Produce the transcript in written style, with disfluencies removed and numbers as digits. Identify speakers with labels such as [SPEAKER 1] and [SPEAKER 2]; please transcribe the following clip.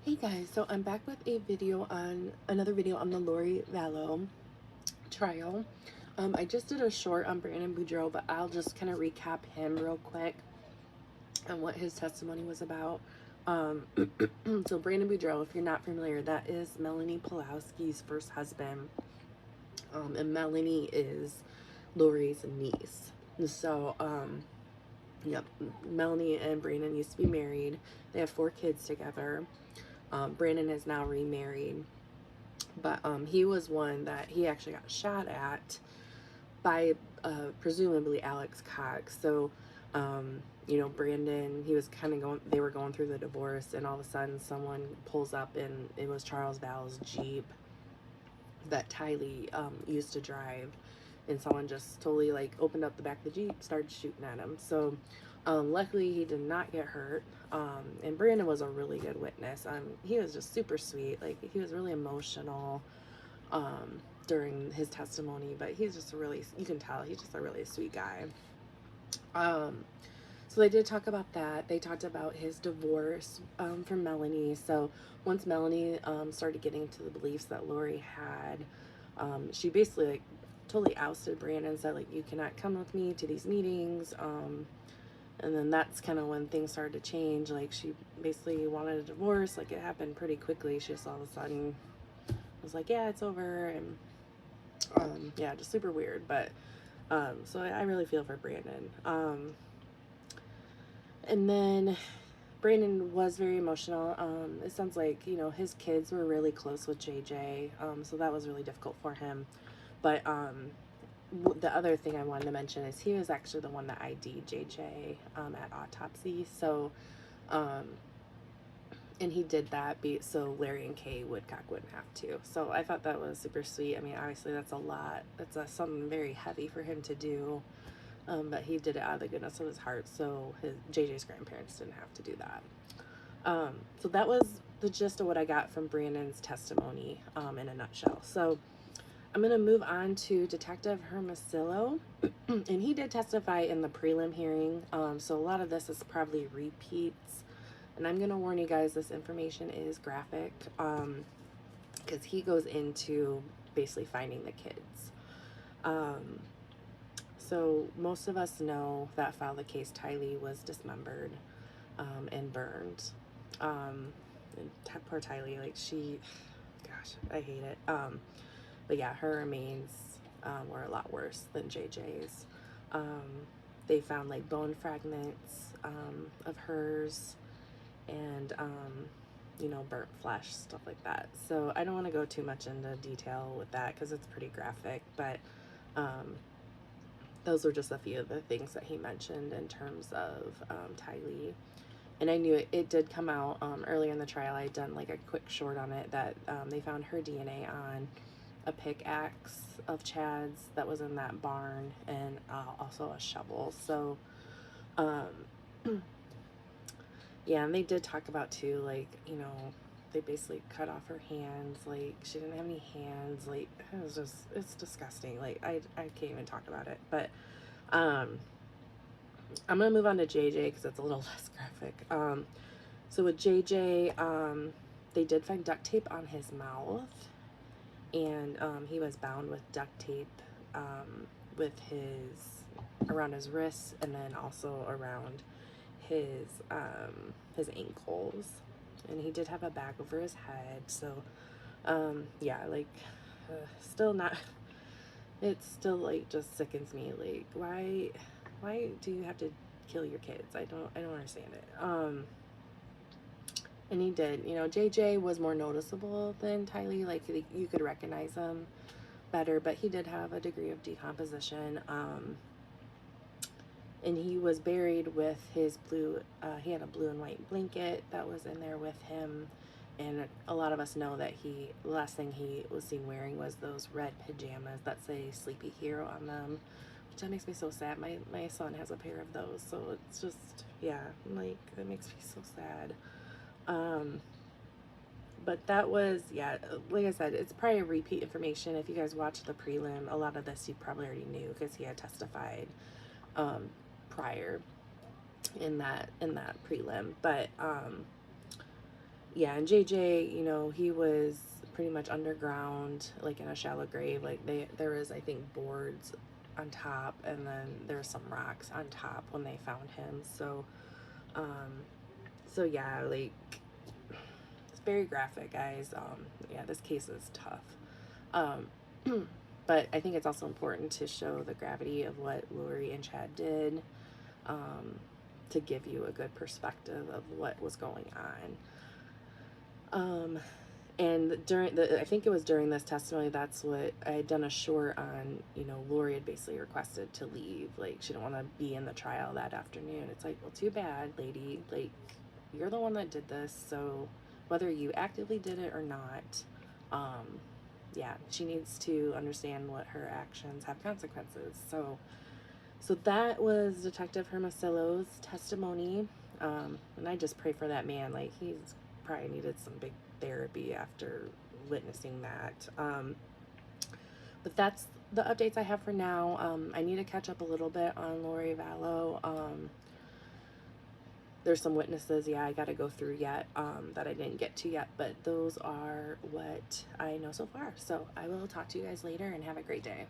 [SPEAKER 1] Hey guys, so I'm back with another video on the Lori Vallow trial. I just did a short on Brandon Boudreaux, but I'll just kind of recap him real quick and what his testimony was about. So Brandon Boudreaux, if you're not familiar, that is Melanie Pulowski's first husband, and Melanie is Lori's niece. So, yep, Melanie and Brandon used to be married. They have 4 kids together. Brandon is now remarried, but he was one that he actually got shot at by presumably Alex Cox. So, Brandon, he was kind of they were going through the divorce, and all of a sudden someone pulls up, and it was Charles Val's Jeep that Tylee used to drive, and someone just totally like opened up the back of the Jeep, started shooting at him. So luckily he did not get hurt. And Brandon was a really good witness. He was just super sweet. Like, he was really emotional during his testimony, but he's just you can tell he's just a really sweet guy. So they did talk about that. They talked about his divorce from Melanie. So once Melanie started getting into the beliefs that Lori had, she basically like totally ousted Brandon and said, like, you cannot come with me to these meetings. And then that's kind of when things started to change. Like, she basically wanted a divorce. Like, it happened pretty quickly. She just all of a sudden was like, yeah, it's over. And yeah, just super weird. But so I really feel for Brandon. And then Brandon was very emotional. It sounds like, his kids were really close with JJ. So that was really difficult for him. But the other thing I wanted to mention is he was actually the one that ID'd JJ at autopsy. So, and he did that so Larry and Kay Woodcock wouldn't have to. So I thought that was super sweet. I mean, obviously that's a lot. That's something very heavy for him to do. But he did it out of the goodness of his heart, so JJ's grandparents didn't have to do that. So that was the gist of what I got from Brandon's testimony in a nutshell. So I'm going to move on to Detective Hermosillo, and he did testify in the prelim hearing, so a lot of this is probably repeats, and I'm going to warn you guys, this information is graphic, because he goes into basically finding the kids. So most of us know that filed the case, Tylee was dismembered and burned. And poor Tylee, like, gosh, I hate it. But yeah, her remains were a lot worse than JJ's. They found like bone fragments of hers, and burnt flesh, stuff like that. So I don't want to go too much into detail with that because it's pretty graphic, but those were just a few of the things that he mentioned in terms of Tylee. And I knew it did come out earlier in the trial. I had done like a quick short on it that they found her DNA on a pickaxe of Chad's that was in that barn, and also a shovel. So yeah, and they did talk about too, like, they basically cut off her hands. Like, she didn't have any hands. Like, it's disgusting. Like, I can't even talk about it. But I'm gonna move on to JJ because it's a little less graphic. So with JJ, they did find duct tape on his mouth, and he was bound with duct tape with around his wrists, and then also around his ankles, and he did have a bag over his head. So yeah, like, still not, it still like just sickens me. Like, why do you have to kill your kids? I don't understand it. And he did, JJ was more noticeable than Tylee. Like, you could recognize him better, but he did have a degree of decomposition. And he was buried with his he had a blue and white blanket that was in there with him. And a lot of us know that the last thing he was seen wearing was those red pajamas that say Sleepy Hero on them, which that makes me so sad. My son has a pair of those, so it's just, yeah, like, that makes me so sad. But that was, yeah, like I said, it's probably repeat information. If you guys watched the prelim, a lot of this you probably already knew because he had testified prior in that prelim. But yeah, and JJ, you know, he was pretty much underground, like in a shallow grave. Like there was, I think, boards on top, and then there were some rocks on top when they found him. Um, so yeah, like it's very graphic, guys. Yeah, this case is tough. Um, but I think it's also important to show the gravity of what Lori and Chad did, um, to give you a good perspective of what was going on. And during I think it was during this testimony, that's what I had done a short on. You know, Lori had basically requested to leave. Like, she didn't want to be in the trial that afternoon. It's like, well, too bad, lady. Like, you're the one that did this. So whether you actively did it or not, um, yeah, she needs to understand what her actions have consequences. So that was Detective Hermosillo's testimony. And I just pray for that man. Like, he's probably needed some big therapy after witnessing that. But that's the updates I have for now. I need to catch up a little bit on Lori Vallow. There's some witnesses, yeah, I got to go through yet, that I didn't get to yet. But those are what I know so far. So I will talk to you guys later, and have a great day.